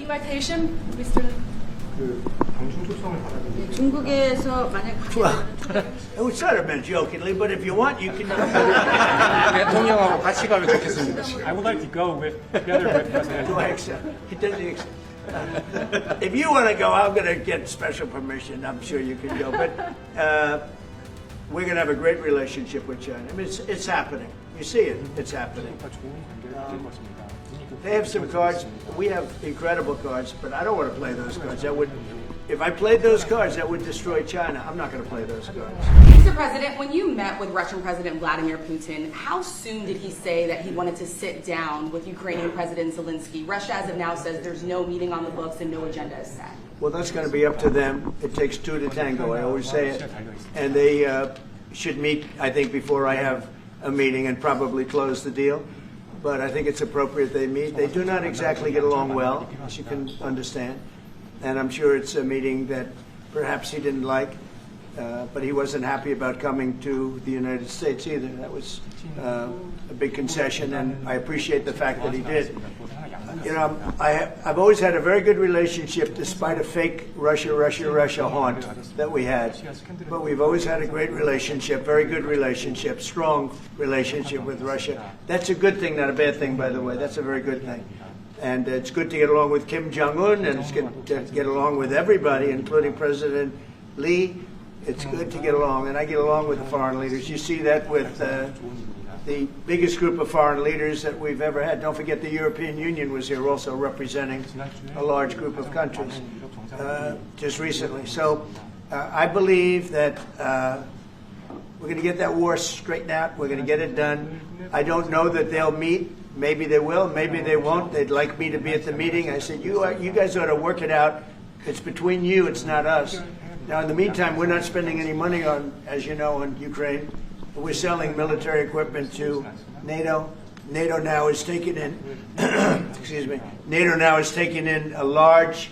invitation, Mr. 그 방중 초청을 받았는데 중국에서 만약 It was sort of meant jokingly, but if you want, you can. 대통령하고 같이 가면 좋겠습니다. I would like to go together with President. Do I accept? He doesn't accept. If you want to go, I'm going to get special permission. I'm sure you can go. But we're going to have a great relationship with China. I mean, it's happening. You see it. It's happening. They have some cards. We have incredible cards, but I don't want to play those cards. That would, if I played those cards, that would destroy China. I'm not going to play those cards. Mr. President, when you met with Russian President Vladimir Putin, how soon did he say that he wanted to sit down with Ukrainian President Zelensky? Russia, as of now, says there's no meeting on the books and no agenda is set. Well, that's going to be up to them. It takes two to tango. I always say it. And they should meet, I think, before I have a meeting and probably close the deal. But I think it's appropriate they meet. They do not exactly get along well, as you can understand. And I'm sure it's a meeting that perhaps he didn't like, but he wasn't happy about coming to the United States either. That was a big concession, and I appreciate the fact that he did. You know, I've always had a very good relationship despite a fake Russia haunt that we had. But we've always had a great relationship, very good relationship, strong relationship with Russia. That's a good thing, not a bad thing, by the way. That's a very good thing. And it's good to get along with Kim Jong-un, and it's good to get along with everybody, including President Lee. It's good to get along, and I get along with the foreign leaders. You see that with the biggest group of foreign leaders that we've ever had. Don't forget the European Union was here also representing a large group of countries just recently. So I believe that we're going to get that war straightened out. We're going to get it done. I don't know that they'll meet. Maybe they will. Maybe they won't. They'd like me to be at the meeting. I said, you guys ought to work it out. It's between you. It's not us. Now, in the meantime, we're not spending any money on, as you know, on Ukraine. We're selling military equipment to NATO. NATO now is taking in, excuse me, NATO now is taking in a large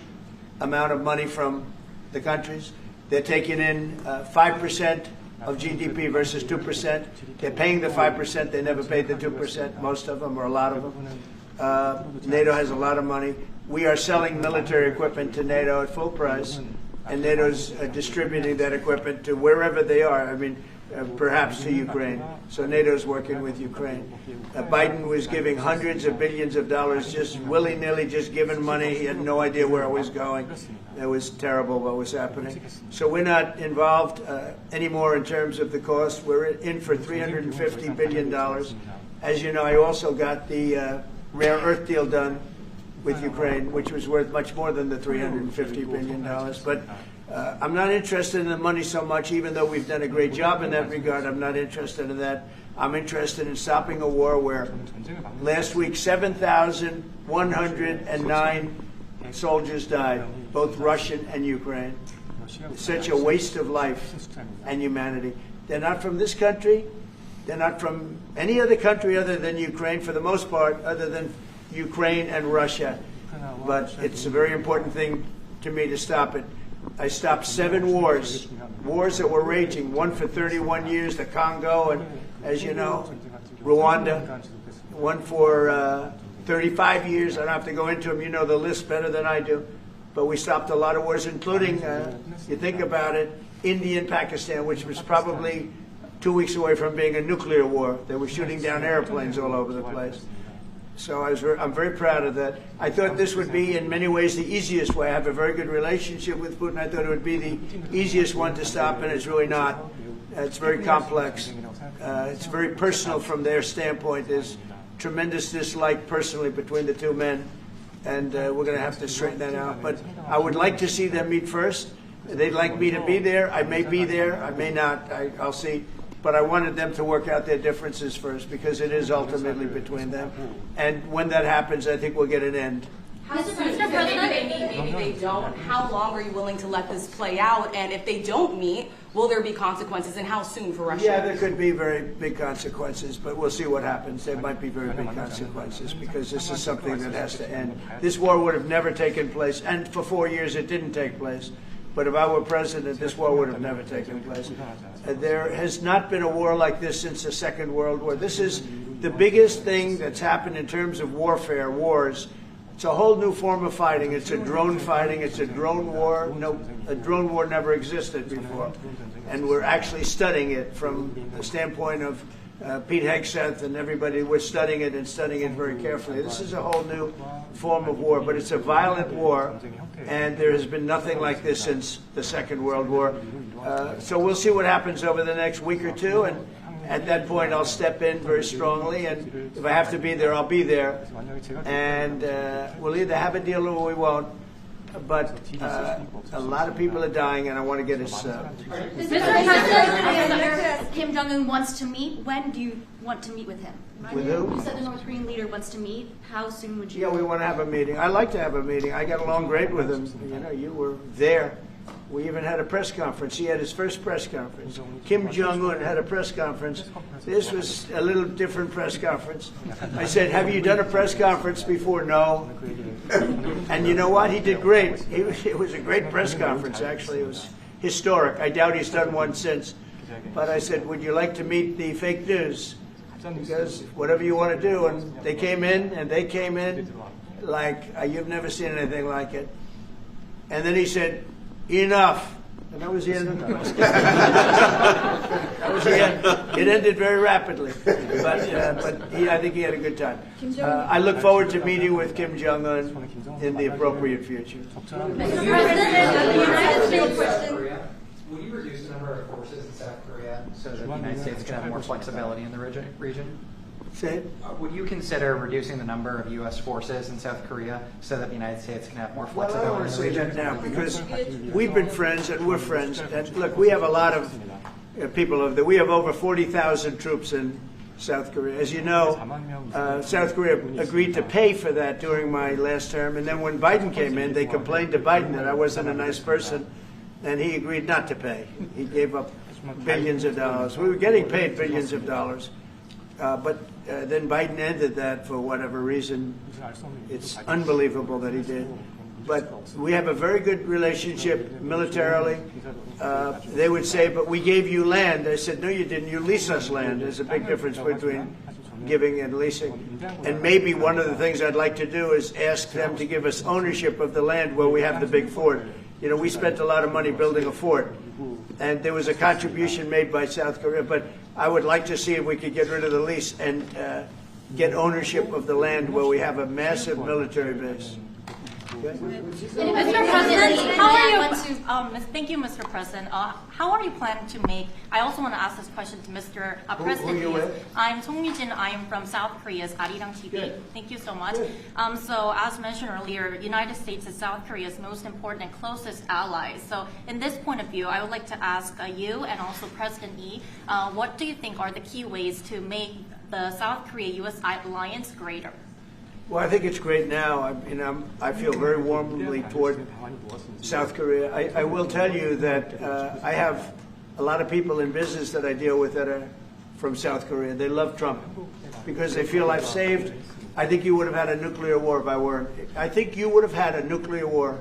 amount of money from the countries. They're taking in 5% of GDP versus 2%. They're paying the 5%. They never paid the 2%, most of them, or a lot of them. NATO has a lot of money. We are selling military equipment to NATO at full price, and NATO's distributing that equipment to wherever they are. I mean, perhaps to Ukraine. So NATO's working with Ukraine. Biden was giving hundreds of billions of dollars, just willy-nilly, just giving money. He had no idea where it was going. It was terrible what was happening. So we're not involved anymore in terms of the cost. We're in for $350 billion. As you know, I also got the rare earth deal done with Ukraine, which was worth much more than the $350 billion. But I'm not interested in the money so much, even though we've done a great job in that regard. I'm not interested in that. I'm interested in stopping a war where last week 7,109 soldiers died, both Russian and Ukraine. It's such a waste of life and humanity. They're not from this country. They're not from any other country other than Ukraine, for the most part, other than Ukraine and Russia. But it's a very important thing to me to stop it. I stopped 7 wars that were raging, one for 31 years, the Congo, and as you know, Rwanda, one for 35 years. I don't have to go into them. You know the list better than I do. But we stopped a lot of wars, including, you think about it, India and Pakistan, which was probably 2 weeks away from being a nuclear war. They were shooting down airplanes all over the place. So I'm very proud of that. I thought this would be, in many ways, the easiest way. I have a very good relationship with Putin. I thought it would be the easiest one to stop, and it's really not. It's very complex. It's very personal from their standpoint. There's tremendous dislike personally between the two men, and we're going to have to straighten that out. But I would like to see them meet first. They'd like me to be there. I may be there. I may not. I'll see. But I wanted them to work out their differences first, because it is ultimately between them. And when that happens, I think we'll get an end. Mr. President, maybe they meet, maybe they don't. How long are you willing to let this play out? And if they don't meet, will there be consequences, and how soon for Russia? Yeah, there could be very big consequences, but we'll see what happens. There might be very big consequences, because this is something that has to end. This war would have never taken place, and for 4 years it didn't take place. But if I were president, this war would have never taken place. There has not been a war like this since the Second World War. This is the biggest thing that's happened in terms of warfare, wars, It's a whole new form of fighting. It's a drone fighting. It's a drone war. No, a drone war never existed before. And we're actually studying it from the standpoint of Pete Hegseth and everybody. We're studying it and studying it very carefully. This is a whole new form of war, but it's a violent war, and there has been nothing like this since the Second World War. So we'll see what happens over the next week or two, and at that point I'll step in very strongly, and if I have to be there, I'll be there. And we'll either have a deal or we won't. But a lot of people are dying, and I want to get us... Mr. President, Kim Jong-un wants to meet. When do you want to meet with him? With who? You said the North Korean leader wants to meet. How soon would you? Yeah, we want to have a meeting. I like to have a meeting. I got along great with him. You know, you were there. We even had a press conference. He had his first press conference. Kim Jong-un had a press conference. This was a little different press conference. I said, have you done a press conference before? No. And you know what? He did great. It was a great press conference, actually. It was historic. I doubt he's done one since. But I said, would you like to meet the fake news? Because whatever you want to do. And they came in, like you've never seen anything like it. And then he said, enough. And that was the end of the press conference. That was the end. It ended very rapidly. But I think he had a good time. I look forward to meeting with Kim Jong-un in the appropriate future. Mr. President, the United States question. Will you reduce the number of forces in South Korea so that the United States can have more flexibility in the region? Say it. Would you consider reducing the number of U.S. forces in South Korea so that the United States can have more Well, I flexibility don't want in to the say region? that now because we've been friends and we're friends. And look, we have a lot of people over there. We have over 40,000 troops in South Korea. As you know, South Korea agreed to pay for that during my last term. And then when Biden came in, they complained to Biden that I wasn't a nice person. And he agreed not to pay. He gave up billions of dollars. We were getting paid billions of dollars. But then Biden ended that for whatever reason. It's unbelievable that he did. But we have a very good relationship militarily. They would say, but we gave you land. I said, no, you didn't. You lease us land. There's a big difference between giving and leasing. And maybe one of the things I'd like to do is ask them to give us ownership of the land where we have the big fort. You know, we spent a lot of money building a fort, and there was a contribution made by South Korea, but I would like to see if we could get rid of the lease and get ownership of the land where we have a massive military base. Okay? Mr. President, how are you? Thank you, Mr. President. How are you planning to make? I also want to ask this question to Mr. President. Who are you with? I'm Song Mi-jin. I am from South Korea's Arirang TV. Good. Thank you so much. So, as mentioned earlier, United States is South Korea's most important and closest ally. So, in this point of view, I would like to ask you and also President Yi, what do you think are the key ways to make the South Korea-U.S. alliance greater? Well, I think it's great now. I feel very warmly toward South Korea. I will tell you that I have a lot of people in business that I deal with that are from South Korea. They love Trump because they feel I've saved. I think you would have had a nuclear war if I weren't. I think you would have had a nuclear war,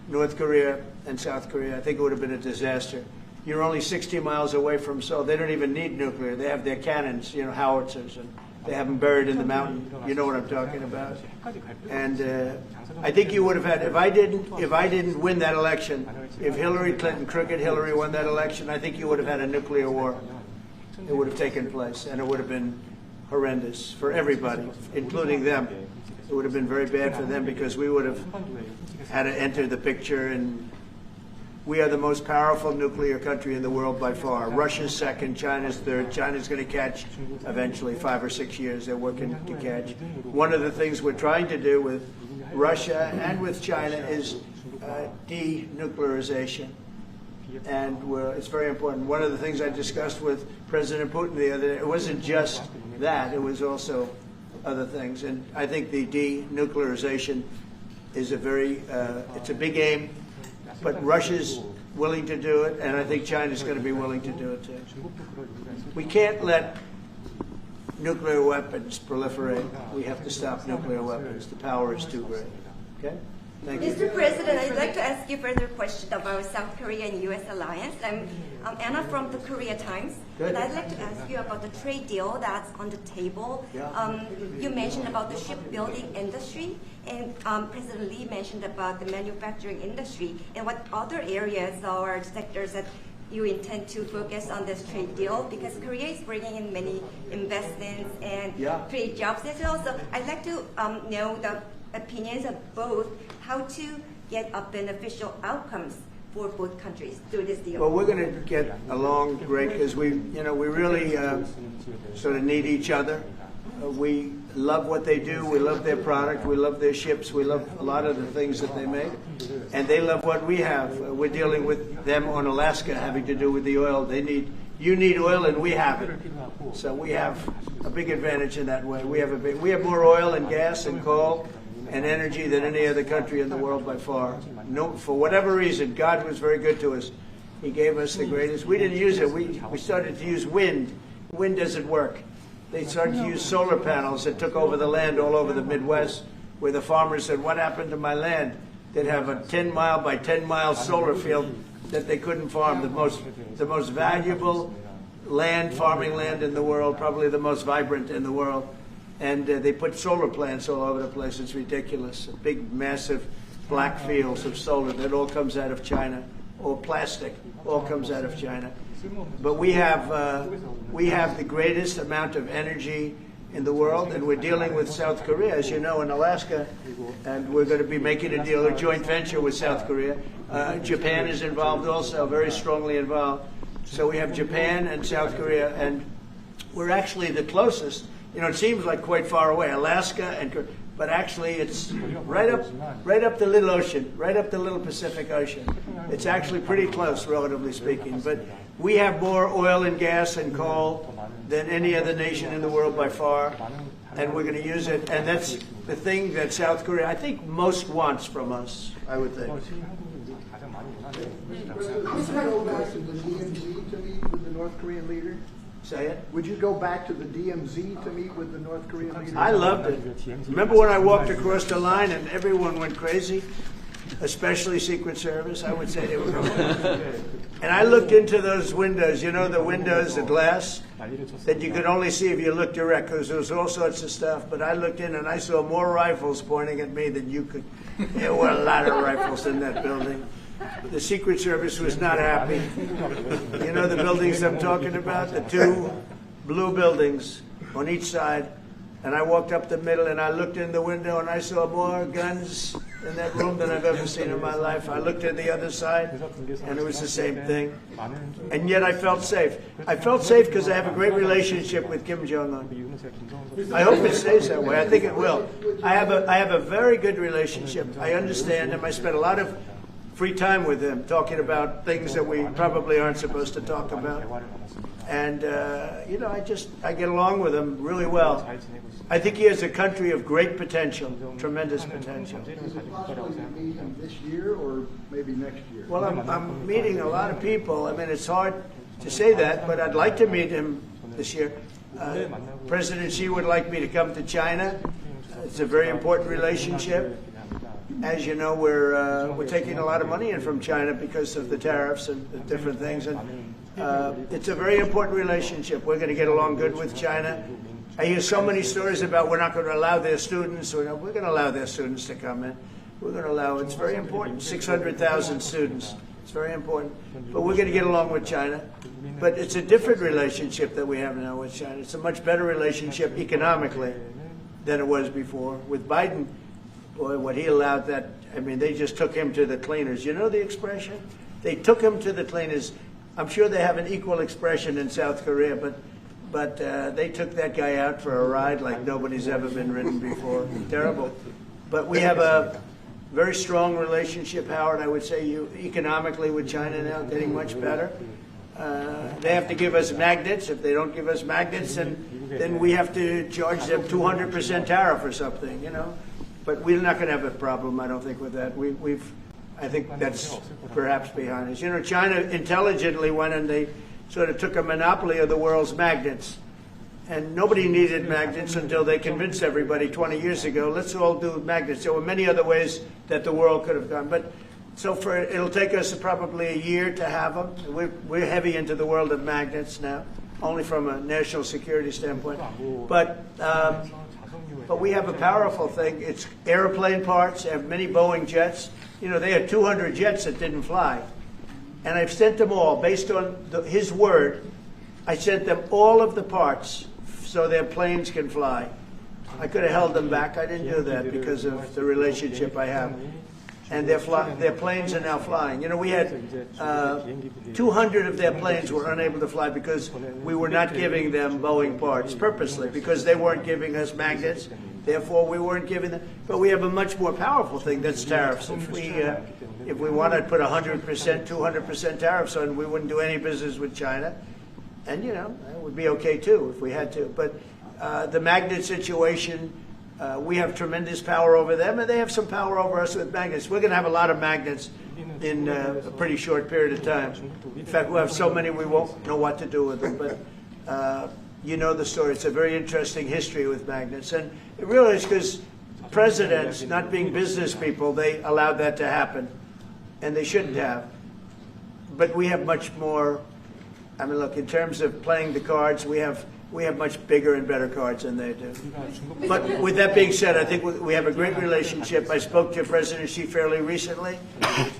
North Korea and South Korea. I think it would have been a disaster. You're only 60 miles away from Seoul. They don't even need nuclear. They have their cannons, howitzers, and they have them buried in the mountain. You know what I'm talking about. And I think you would have had, if I didn't win that election, if Hillary Clinton, crooked Hillary, won that election, I think you would have had a nuclear war. It would have taken place, and it would have been horrendous for everybody, including them. It would have been very bad for them because we would have had to enter the picture, and we are the most powerful nuclear country in the world by far. Russia's second, China's third. China's going to catch eventually, 5 or 6 years. They're working to catch. One of the things we're trying to do with Russia and with China is denuclearization. And it's very important. One of the things I discussed with President Putin the other day, it wasn't just that, it was also other things. And I think the denuclearization is it's a big aim. But Russia's willing to do it, and I think China's going to be willing to do it too. We can't let nuclear weapons proliferate. We have to stop nuclear weapons. The power is too great. Okay? Thank you. Mr. President, I'd like to ask you further question about South Korea and U.S. alliance. I'm Anna from the Korea Times. Good. And I'd like to ask you about the trade deal that's on the table. Yeah. You mentioned about the shipbuilding industry, and President Lee mentioned about the manufacturing industry. And what other areas or sectors that you intend to focus on this trade deal? Because Korea is bringing in many investments and create jobs as well. So I'd like to know the opinions of both, how to get a beneficial outcomes for both countries through this deal. Well, we're going to get along great because we really sort of need each other. We love what they do. We love their product. We love their ships. We love a lot of the things that they make. And they love what we have. We're dealing with them on Alaska having to do with the oil. You need oil and we have it. So we have a big advantage in that way. We have more oil and gas and coal and energy than any other country in the world by far. No, for whatever reason, God was very good to us. He gave us the greatest. We didn't use it. We started to use wind. Wind doesn't work. They started to use solar panels that took over the land all over the Midwest, where the farmers said, what happened to my land? They'd have a 10-mile by 10-mile solar field that they couldn't farm, the most valuable land, farming land in the world, probably the most vibrant in the world. And they put solar plants all over the place. It's ridiculous. Big, massive black fields of solar that all comes out of China, or plastic, all comes out of China. But we have the greatest amount of energy in the world, and we're dealing with South Korea, as you know, in Alaska, and we're going to be making a deal, a joint venture with South Korea. Japan is involved also, very strongly involved. So we have Japan and South Korea, and we're actually the closest. You know, it seems like quite far away, Alaska, but actually it's right up the little ocean, right up the little Pacific Ocean. It's actually pretty close, relatively speaking. But we have more oil and gas and coal than any other nation in the world by far, and we're going to use it. And that's the thing that South Korea, I think, most wants from us, I would think. Would you go back to the DMZ to meet with the North Korean leader? Say it? Would you go back to the DMZ to meet with the North Korean leader? I loved it. Remember when I walked across the line and everyone went crazy? Especially Secret Service, I would say they were going crazy. And I looked into those windows, you know, the windows, the glass, that you could only see if you looked direct, because there was all sorts of stuff. But I looked in and I saw more rifles pointing at me than you could. There were a lot of rifles in that building. The Secret Service was not happy. You know the buildings I'm talking about? The two blue buildings on each side. And I walked up the middle and I looked in the window and I saw more guns in that room than I've ever seen in my life. I looked at the other side and it was the same thing. And yet I felt safe. I felt safe because I have a great relationship with Kim Jong-un. I hope it stays that way. I think it will. I have a very good relationship. I understand him. I spent a lot of free time with him talking about things that we probably aren't supposed to talk about. And, you know, I get along with him really well. I think he has a country of great potential, tremendous potential. Is it possible to meet him this year or maybe next year? Well, I'm meeting a lot of people. I mean, it's hard to say that, but I'd like to meet him this year. President Xi would like me to come to China. It's a very important relationship. As you know, we're taking a lot of money in from China because of the tariffs and the different things. And it's a very important relationship. We're going to get along good with China. I hear so many stories about we're not going to allow their students. We're going to allow their students to come in. We're going to allow, it's very important, 600,000 students. It's very important. But we're going to get along with China. But it's a different relationship that we have now with China. It's a much better relationship economically than it was before. With Biden, boy, what he allowed that, I mean, they just took him to the cleaners. You know the expression? They took him to the cleaners. I'm sure they have an equal expression in South Korea, but they took that guy out for a ride like nobody's ever been ridden before. Terrible. But we have a very strong relationship, Howard, I would say, economically with China now, getting much better. They have to give us magnets. If they don't give us magnets, then we have to charge them 200% tariff or something, you know. But we're not going to have a problem, I don't think, with that. I think that's perhaps behind us. You know, China intelligently went and they sort of took a monopoly of the world's magnets. And nobody needed magnets until they convinced everybody 20 years ago, let's all do magnets. There were many other ways that the world could have gone. But so it'll take us probably a year to have them. We're heavy into the world of magnets now, only from a national security standpoint. But we have a powerful thing. It's airplane parts, have many Boeing jets. You know, they had 200 jets that didn't fly. And I've sent them all, based on his word, I sent them all of the parts so their planes can fly. I could have held them back. I didn't do that because of the relationship I have. And their planes are now flying. You know, we had 200 of their planes were unable to fly because we were not giving them Boeing parts purposely, because they weren't giving us magnets. Therefore, we weren't giving them. But we have a much more powerful thing, that's tariffs. If we wanted to put 100%, 200% tariffs on, we wouldn't do any business with China. And, you know, it would be okay, too, if we had to. But the magnet situation, we have tremendous power over them, and they have some power over us with magnets. We're going to have a lot of magnets in a pretty short period of time. In fact, we'll have so many we won't know what to do with them. But you know the story. It's a very interesting history with magnets. And it really is because presidents, not being business people, they allowed that to happen. And they shouldn't have. But we have much more. I mean, look, in terms of playing the cards, we have much bigger and better cards than they do. But with that being said, I think we have a great relationship. I spoke to President Xi fairly recently,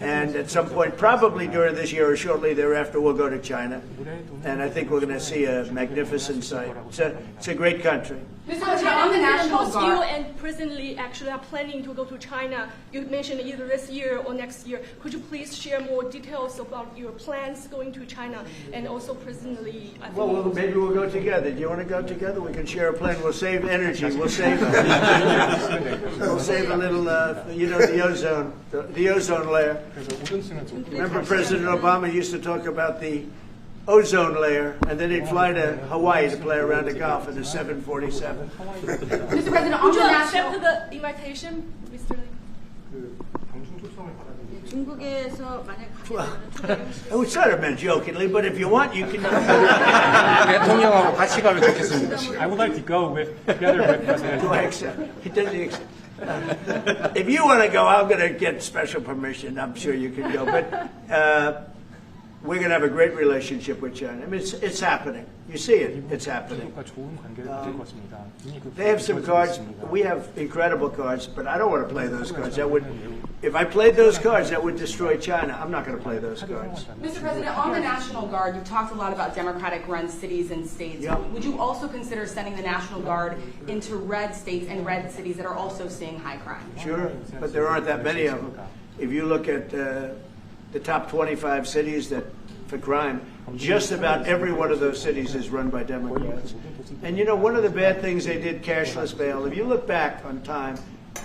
and at some point, probably during this year or shortly thereafter, we'll go to China. And I think we're going to see a magnificent sight. It's a great country. Mr. President, on the National both you Guard. and President Lee actually are planning to go to China. You mentioned either this year or next year. Could you please share more details about your plans going to China and also President Lee? Well, maybe we'll go together. Do you want to go together? We can share a plane. We'll save energy. We'll save a little, the ozone layer. Remember President Obama used to talk about the ozone layer, and then he'd fly to Hawaii to play around the golf in the 747. Mr. President, on Would the you accept national. the invitation, Mr. Lee? 중국에서 만약 I was sort of meant jokingly, but if you want, you can. 대통령하고 같이 가면 좋겠습니다. I would like to go together with President Do I accept? He doesn't accept. If you want to go, I'm going to get special permission. I'm sure you can go. But we're going to have a great relationship with China. I mean, it's happening. You see it. It's happening. They have some cards. We have incredible cards, but I don't want to play those cards. If I played those cards, that would destroy China. I'm not going to play those cards. Mr. President, on the National Guard, you've talked a lot about Democratic-run cities and states. Yeah. Would you also consider sending the National Guard into red states and red cities that are also seeing high crime? Sure, but there aren't that many of them. If you look at the top 25 cities for crime, just about every one of those cities is run by Democrats. And you know, one of the bad things they did, cashless bail, if you look back on time,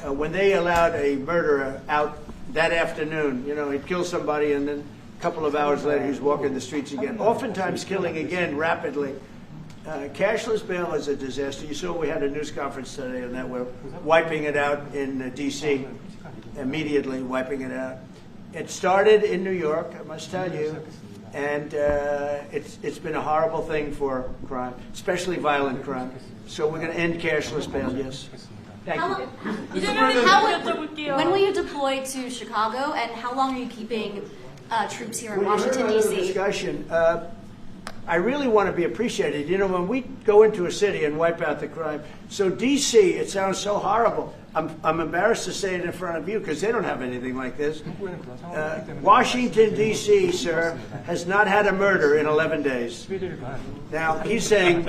when they allowed a murderer out that afternoon, you know, he'd kill somebody and then a couple of hours later he's walking the streets again, oftentimes killing again rapidly. Cashless bail is a disaster. You saw we had a news conference today on that. We're wiping it out in D.C., immediately wiping it out. It started in New York, I must tell you, and it's been a horrible thing for crime, especially violent crime. So we're going to end cashless bail, yes. Thank you. When will you deploy to Chicago, and how long are you keeping troops here in Washington, We're in a D.C.? discussion. I really want to be appreciated. You know, when we go into a city and wipe out the crime, so D.C., it sounds so horrible. I'm embarrassed to say it in front of you because they don't have anything like this. Washington, D.C., sir, has not had a murder in 11 days. Now, he's saying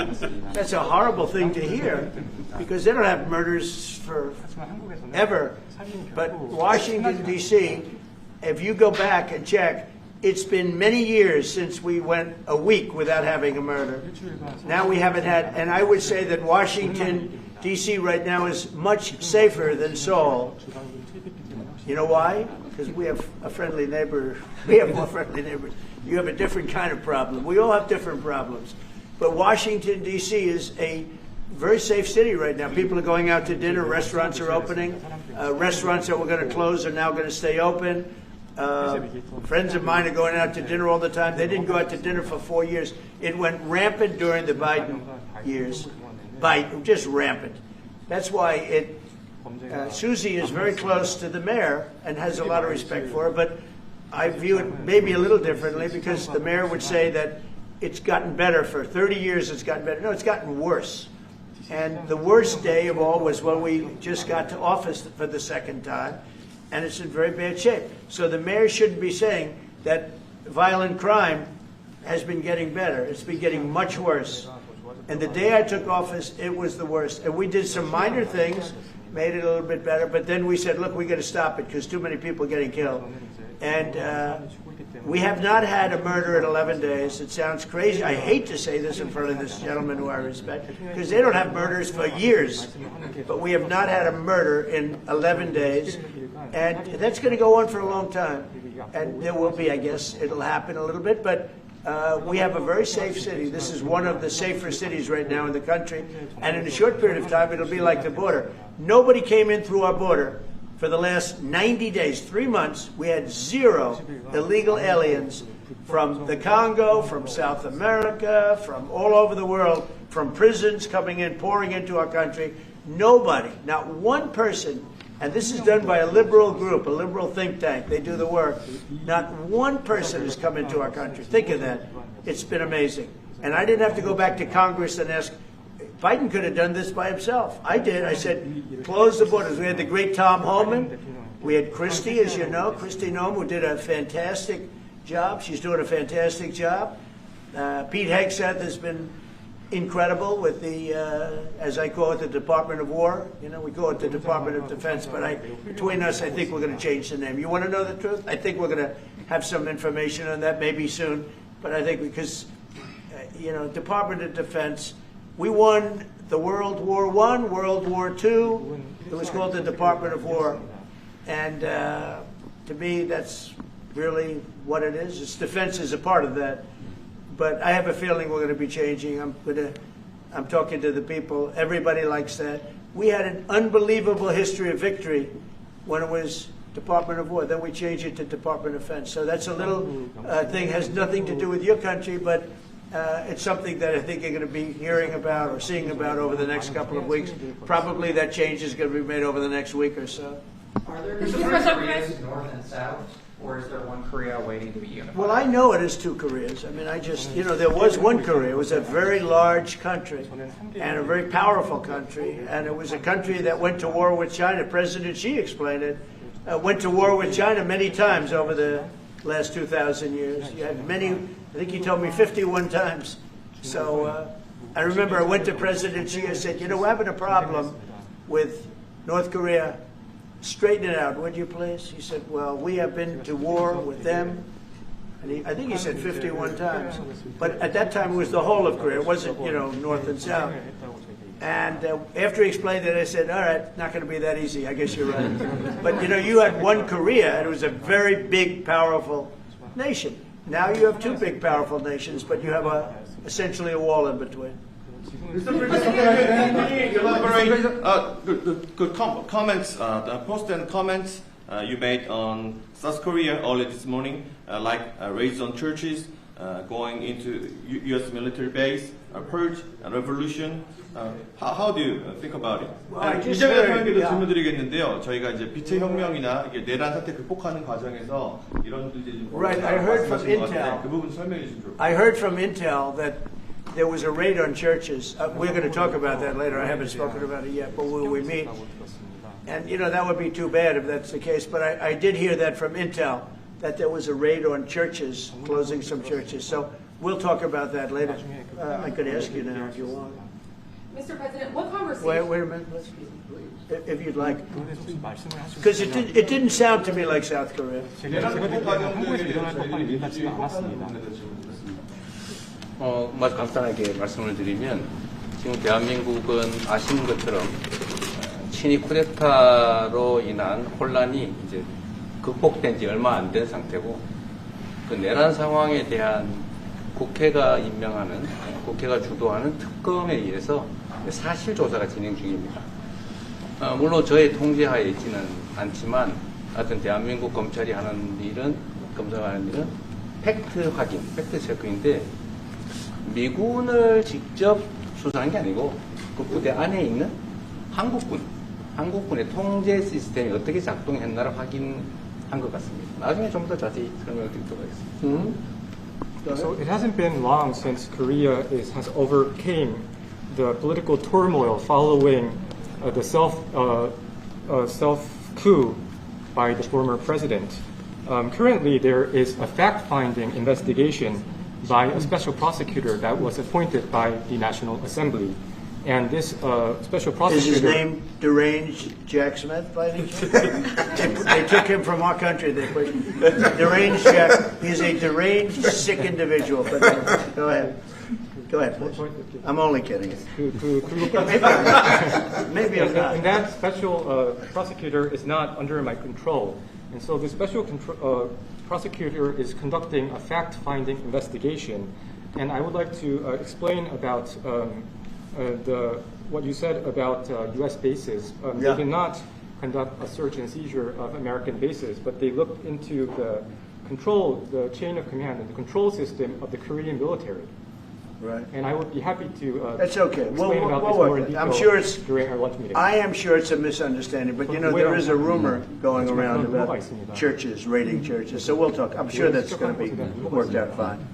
that's a horrible thing to hear because they don't have murders forever. But Washington, D.C., if you go back and check, it's been many years since we went a week without having a murder. Now we haven't had, and I would say that Washington, D.C. right now is much safer than Seoul. You know why? Because we have a friendly neighbor. We have more friendly neighbors. You have a different kind of problem. We all have different problems. But Washington, D.C. is a very safe city right now. People are going out to dinner. Restaurants are opening. Restaurants that were going to close are now going to stay open. Friends of mine are going out to dinner all the time. They didn't go out to dinner for 4 years. It went rampant during the Biden years. just rampant. That's why Susie is very close to the mayor and has a lot of respect for her, but I view it maybe a little differently because the mayor would say that it's gotten better for 30 years, it's gotten better. No, it's gotten worse. And the worst day of all was when we just got to office for the second time, and it's in very bad shape. So the mayor shouldn't be saying that violent crime has been getting better. It's been getting much worse. And the day I took office, it was the worst. And we did some minor things, made it a little bit better, but then we said, look, we got to stop it because too many people are getting killed. And we have not had a murder in 11 days. It sounds crazy. I hate to say this in front of this gentleman who I respect, because they don't have murders for years. But we have not had a murder in 11 days. And that's going to go on for a long time. And there will be, I guess, it'll happen a little bit. But we have a very safe city. This is one of the safer cities right now in the country. And in a short period of time, it'll be like the border. Nobody came in through our border. For the last 90 days, 3 months, we had 0 illegal aliens from the Congo, from South America, from all over the world, from prisons coming in, pouring into our country. Nobody, not one person, and this is done by a liberal group, a liberal think tank. They do the work. Not one person has come into our country. Think of that. It's been amazing. And I didn't have to go back to Congress and ask, Biden could have done this by himself. I did. I said, close the borders. We had the great Tom Homan. We had Christie, as you know, Christie Noem, who did a fantastic job. She's doing a fantastic job. Pete Hegseth has been incredible with the, as I call it, the Department of War. You know, we call it the Department of Defense, but between us, I think we're going to change the name. You want to know the truth? I think we're going to have some information on that maybe soon, but I think because, you know, Department of Defense, we won the World War I, World War II. It was called the Department of War. And to me, that's really what it is. Its defense is a part of that. But I have a feeling we're going to be changing. I'm talking to the people. Everybody likes that. We had an unbelievable history of victory when it was Department of War. Then we changed it to Department of Defense. So that's a little thing, has nothing to do with your country, but it's something that I think you're going to be hearing about or seeing about over the next couple of weeks. Probably that change is going to be made over the next week or so. Are there two Koreas, North and South, or is there one Korea waiting to be unified? Well, I know it is 2 Koreas. I mean, you know, there was one Korea. It was a very large country and a very powerful country. And it was a country that went to war with China. President Xi explained it. Went to war with China many times over the last 2,000 years. You had many, I think he told me 51 times. So I remember I went to President Xi. I said, you know, we're having a problem with North Korea. Straighten it out, would you please? He said, well, we have been to war with them. And I think he said 51 times. But at that time, it was the whole of Korea. It wasn't, you know, North and South. And after he explained it, I said, all right, not going to be that easy. I guess you're right. But, you know, you had one Korea, and it was a very big, powerful nation. Now you have 2 big, powerful nations, but you have essentially a wall in between. Mr. President, can you elaborate comments, the post and comments you made on South Korea early this morning, like raids on churches, going into U.S. military base, purge, revolution. How do you think about it? 이재명 대통령께도 질문드리겠는데요. 저희가 이제 빛의 혁명이나 이게 내란 사태 극복하는 과정에서 이런 문제들이 좀 Right, I heard from Intel. 그 부분 설명해 주시면. I heard from Intel that there was a raid on churches. We're going to talk about that later. I haven't spoken about it yet, but when we meet, and you know that would be too bad if that's the case. But I did hear that from Intel that there was a raid on churches, closing some churches. So we'll talk about that later. I could ask you now if you want. Mr. President, what conversation? Wait a minute, please. If you'd like, because it didn't sound to me like South Korea. 간단하게 말씀을 드리면 지금 대한민국은 아시는 것처럼 친위 쿠데타로 인한 혼란이 이제 극복된 지 얼마 안 된 상태고 그 내란 상황에 대한 국회가 임명하는 국회가 주도하는 특검에 의해서 사실 조사가 진행 중입니다. 물론 저의 통제하에 있지는 않지만 하여튼 대한민국 검찰이 하는 일은 팩트 확인, 팩트 체크인데 미군을 직접 수사한 게 아니고 그 부대 안에 있는 한국군의 통제 시스템이 어떻게 작동했나를 확인한 것 같습니다. 나중에 좀 더 자세히 설명을 드리도록 하겠습니다. So it hasn't been long since Korea has overcame the political turmoil following the self coup by the former president. Currently, there is a fact-finding investigation by a special prosecutor that was appointed by the National Assembly. And this special prosecutor... Is his name Deranged Jack Smith, by any chance? They took him from our country. They put Deranged Jack. He's a deranged, sick individual. But go ahead. Go ahead, please. I'm only kidding. Maybe I'm not. And that special prosecutor is not under my control. And so the special prosecutor is conducting a fact-finding investigation. And I would like to explain about what you said about U.S. bases. They did not conduct a search and seizure of American bases, but they looked into the chain of command and the control system of the Korean military. Right. And I would be happy to That's okay. explain about this more in detail I'm sure it's during our lunch meeting. I am sure it's a misunderstanding, but you know there is a rumor going around about churches raiding churches. So we'll talk. I'm sure that's going to be worked out fine.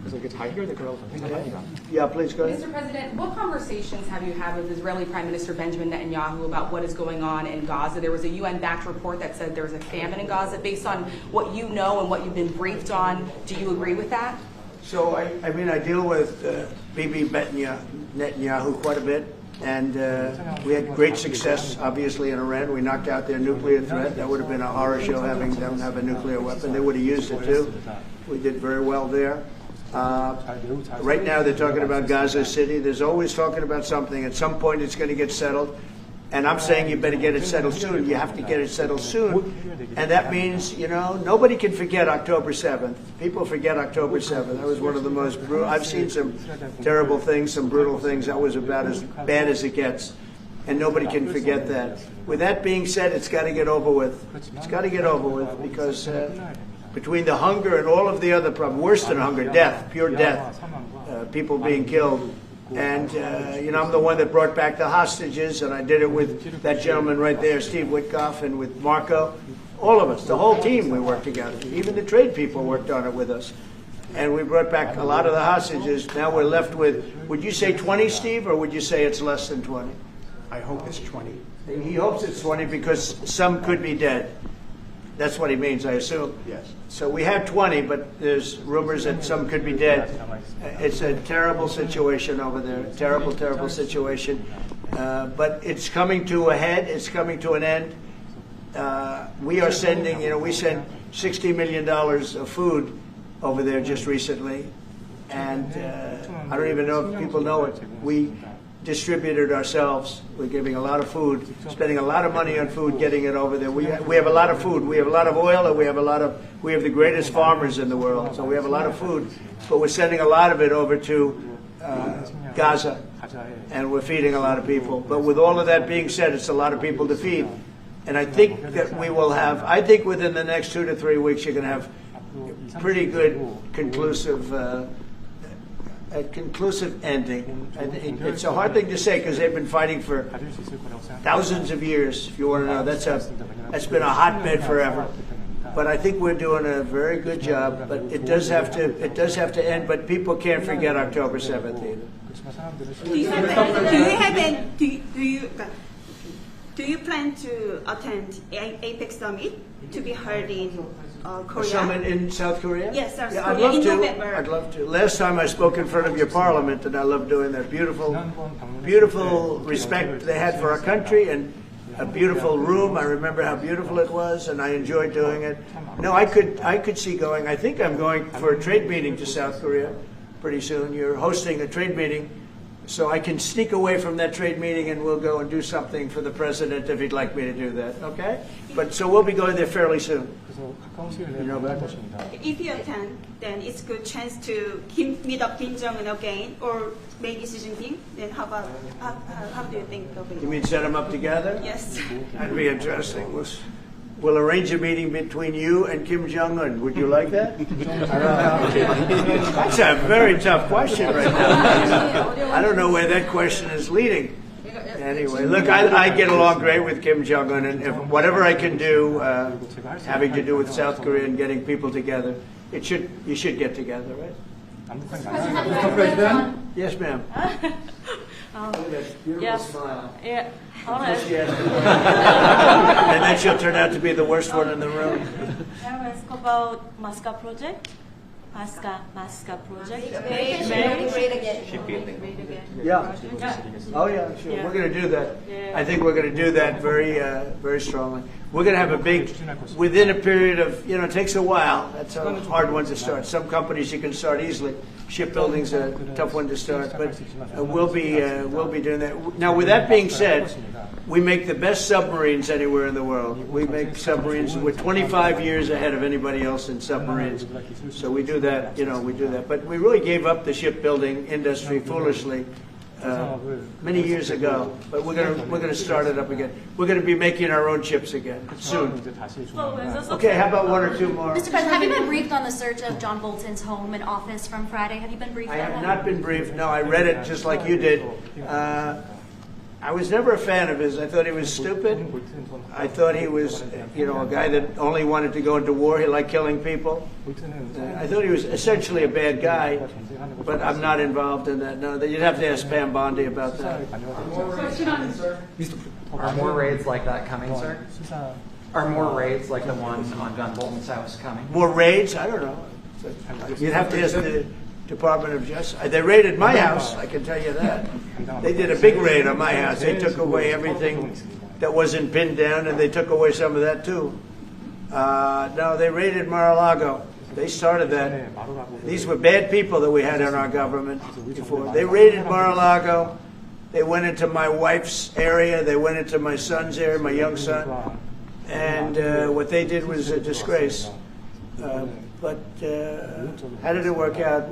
Yeah, please go ahead. Mr. President, what conversations have you had with Israeli Prime Minister Benjamin Netanyahu about what is going on in Gaza? There was a UN-backed report that said there was a famine in Gaza. Based on what you know and what you've been briefed on, do you agree with that? So, I mean, I deal with Bibi Netanyahu quite a bit, and we had great success, obviously, in Iran. We knocked out their nuclear threat. That would have been a horror show having them have a nuclear weapon. They would have used it, too. We did very well there. Right now, they're talking about Gaza City. There's always talking about something. At some point, it's going to get settled. And I'm saying you better get it settled soon. You have to get it settled soon. And that means, you know, nobody can forget October 7th. People forget October 7th. That was one of the most brutal. I've seen some terrible things, some brutal things. That was about as bad as it gets. And nobody can forget that. With that being said, it's got to get over with. It's got to get over with because between the hunger and all of the other problems, worse than hunger, death, pure death, people being killed. And, you know, I'm the one that brought back the hostages, and I did it with that gentleman right there, Steve Witkoff, and with Marco. All of us, the whole team, we worked together. Even the trade people worked on it with us. And we brought back a lot of the hostages. Now we're left with, would you say 20, Steve, or would you say it's less than 20? I hope it's 20. He hopes it's 20 because some could be dead. That's what he means, I assume. Yes. So we have 20, but there's rumors that some could be dead. It's a terrible situation over there. Terrible, terrible situation. But it's coming to a head. It's coming to an end. We are sending, you know, we sent $60 million of food over there just recently. And I don't even know if people know it. We distributed ourselves. We're giving a lot of food, spending a lot of money on food, getting it over there. We have a lot of food. We have a lot of oil, and we have the greatest farmers in the world. So we have a lot of food, but we're sending a lot of it over to Gaza, and we're feeding a lot of people. But with all of that being said, it's a lot of people to feed. And I think that we will have, I think within the next 2 to 3 weeks, you're going to have pretty good conclusive a conclusive ending. It's a hard thing to say because they've been fighting for thousands of years. If you want to know, that's been a hotbed forever. But I think we're doing a very good job. But it does have to end. But people can't forget October 7th either. Do you plan to attend APEC summit to be held in Korea? A summit in South Korea? Yes, South yeah, Korea in to. November. I'd love to. Last time I spoke in front of your parliament, and I love doing that. Beautiful respect they had for our country, and a beautiful room. I remember how beautiful it was, and I enjoyed doing it. No, I could see going. I think I'm going for a trade meeting to South Korea pretty soon. You're hosting a trade meeting. So I can sneak away from that trade meeting and we'll go and do something for the president if he'd like me to do that, okay? But so we'll be going there fairly soon. You know about that? If you attend, then it's a good chance to meet up Kim Jong-un again, or maybe Xi Jinping. Then how do you think of it? You mean set them up together? Yes. That'd be interesting. We'll arrange a meeting between you and Kim Jong-un. Would you like that? That's a very tough question right now. I don't know where that question is leading. Anyway, look, I get along great with Kim Jong-un, and if whatever I can do, having to do with South Korea and getting people together, you should get together, right? Mr. President? Yes, ma'am. Yes. Smile. Yeah. All right. And then she'll turn out to be the worst one in the room. Can I ask about Masca project? Masca project. Yeah. Oh yeah, sure. Yeah. We're going to do that. Yeah. I think we're going to do that very strongly. We're going to have a big, within a period of, it takes a while. That's a hard one to start. Some companies you can start easily. Shipbuilding's a tough one to start, but we'll be doing that. Now, with that being said, we make the best submarines anywhere in the world. We make submarines. We're 25 years ahead of anybody else in submarines. So we do that. We do that. But we really gave up the shipbuilding industry foolishly many years ago. But we're gonna start it up again. We're gonna be making our own ships again soon. Okay, how about one or two more? Mr. President, have you been briefed on the search of John Bolton's home and office from Friday? Have you been briefed on that? I have not been briefed. No, I read it just like you did. I was never a fan of his. I thought he was stupid. I thought he was, a guy that only wanted to go into war. He liked killing people. I thought he was essentially a bad guy, but I'm not involved in that. No, you'd have to ask Pam Bondi about that. Are more raids like that coming, sir? Are more raids like the one on John Bolton's house coming? More raids? I don't know. You'd have to ask the Department of Justice. They raided my house, I can tell you that. They did a big raid on my house. They took away everything that wasn't pinned down, and they took away some of that too. No, they raided Mar-a-Lago. They started that. These were bad people that we had in our government before. They raided Mar-a-Lago. They went into my wife's area. They went into my son's area, my young son. And what they did was a disgrace. But how did it work out?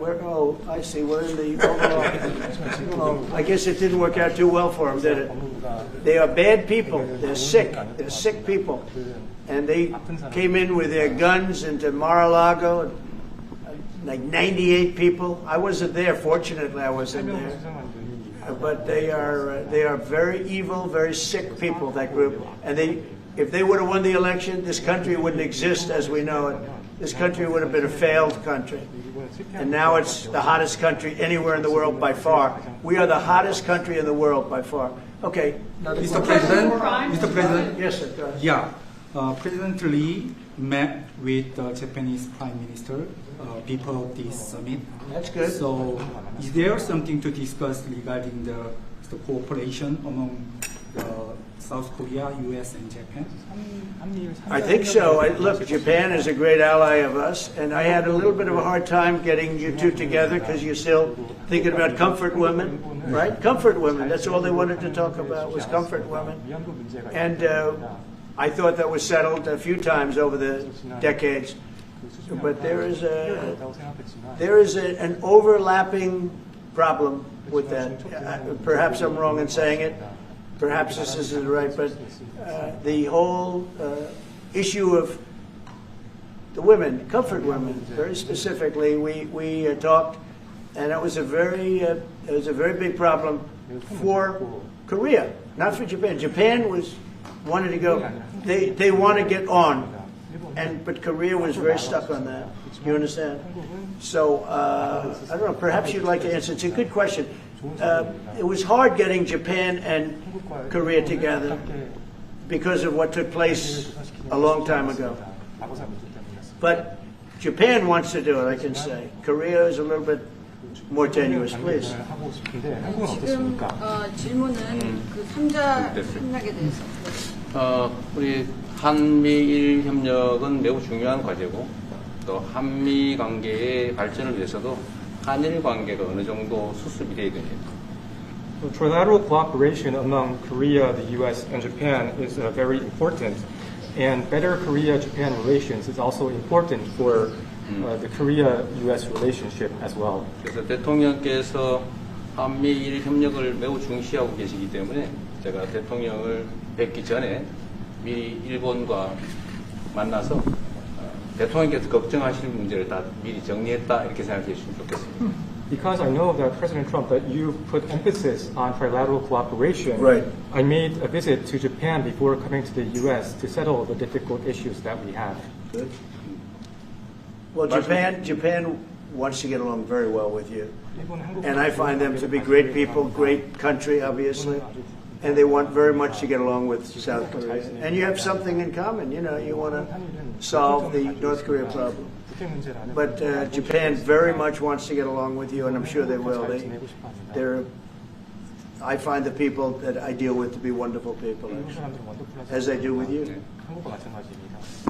I see. We're in the overall. I guess it didn't work out too well for them, did it? They are bad people. They're sick. They're sick people. And they came in with their guns into Mar-a-Lago, like 98 people. I wasn't there. Fortunately, I wasn't there. But they are very evil, very sick people, that group. And if they would have won the election, this country wouldn't exist as we know it. This country would have been a failed country. And now it's the hottest country anywhere in the world by far. We are the hottest country in the world by far. Okay. Mr. President? Yes, sir. Yeah. President Lee met with the Japanese Prime Minister before this summit. That's good. So is there something to discuss regarding the cooperation among South Korea, U.S., and Japan? I think so. Look, Japan is a great ally of us, and I had a little bit of a hard time getting you two together because you're still thinking about comfort women, right? Comfort women. That's all they wanted to talk about was comfort women. And I thought that was settled a few times over the decades. But there is an overlapping problem with that. Perhaps I'm wrong in saying it. Perhaps this isn't right, but the whole issue of the women, comfort women, very specifically, we talked, and it was a very big problem for Korea, not for Japan. Japan wanted to go. They want to get on, but Korea was very stuck on that. You understand? So I don't know. Perhaps you'd like to answer. It's a good question. It was hard getting Japan and Korea together because of what took place a long time ago. But Japan wants to do it, I can say. Korea is a little bit more tenuous, please. 지금 질문은 그 3자 협력에 대해서. 우리 한미일 협력은 매우 중요한 과제고 또 한미 관계의 발전을 위해서도 한일 관계가 어느 정도 수습이 돼야 됩니다. Trilateral cooperation among Korea, the U.S., and Japan is very important, and better Korea-Japan relations is also important for the Korea-U.S. relationship as well. 그래서 대통령께서 한미일 협력을 매우 중시하고 계시기 때문에 제가 대통령을 뵙기 전에 미리 일본과 만나서 대통령께서 걱정하실 문제를 다 미리 정리했다 이렇게 생각해 주시면 좋겠습니다. because I know that President Trump, that you put emphasis on trilateral cooperation, Right. I made a visit to Japan before coming to the U.S. to settle the difficult issues that we have. Good. Well, Japan wants to get along very well with you. And I find them to be great people, great country, obviously. And they want very much to get along with South Korea. And you have something in common, you know, you want to solve the North Korea problem. But Japan very much wants to get along with you, and I'm sure they will. I find the people that I deal with to be wonderful people, actually, as I do with you.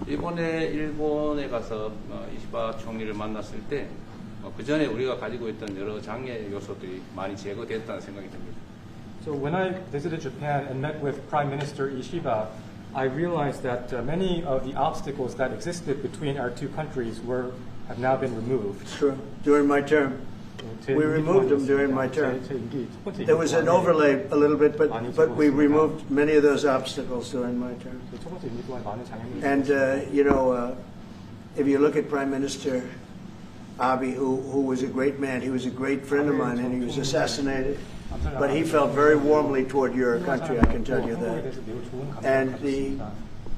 이번에 일본에 가서 이시바 총리를 만났을 때 그 전에 우리가 가지고 있던 여러 장애 요소들이 많이 제거됐다는 생각이 듭니다. So when I visited Japan and met with Prime Minister Ishiba, I realized that many of the obstacles that existed between our two countries have now been removed. Sure. During my term. We removed them during my term. There was an overlay a little bit, but we removed many of those obstacles during my term. And, you know, if you look at Prime Minister Abe, who was a great man, he was a great friend of mine, and he was assassinated. But he felt very warmly toward your country, I can tell you that. And the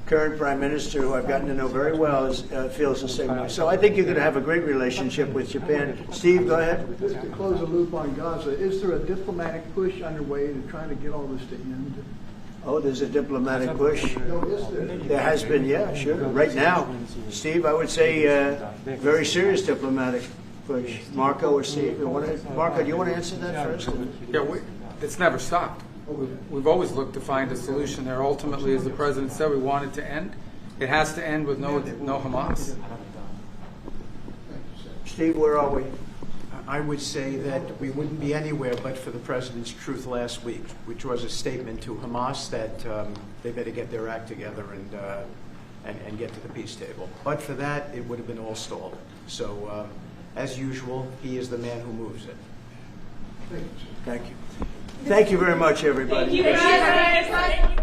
current Prime Minister, who I've gotten to know very well, feels the same way. So I think you're going to have a great relationship with Japan. Steve, go ahead. Just to close the loop on Gaza, is there a diplomatic push underway to try to get all this to end? Oh, there's a diplomatic push. No, is there? There has been, yeah, sure. Right now, Steve, I would say very serious diplomatic push. Marco or Steve, Marco, do you want to answer that first? Yeah, it's never stopped. We've always looked to find a solution there. Ultimately, as the President said, we want it to end. It has to end with no Hamas. Steve, where are we? I would say that we wouldn't be anywhere but for the President's truth last week, which was a statement to Hamas that they better get their act together and get to the peace table. But for that, it would have been all stalled. So, as usual, he is the man who moves it. Thank you. Thank you very much, everybody. Thank you.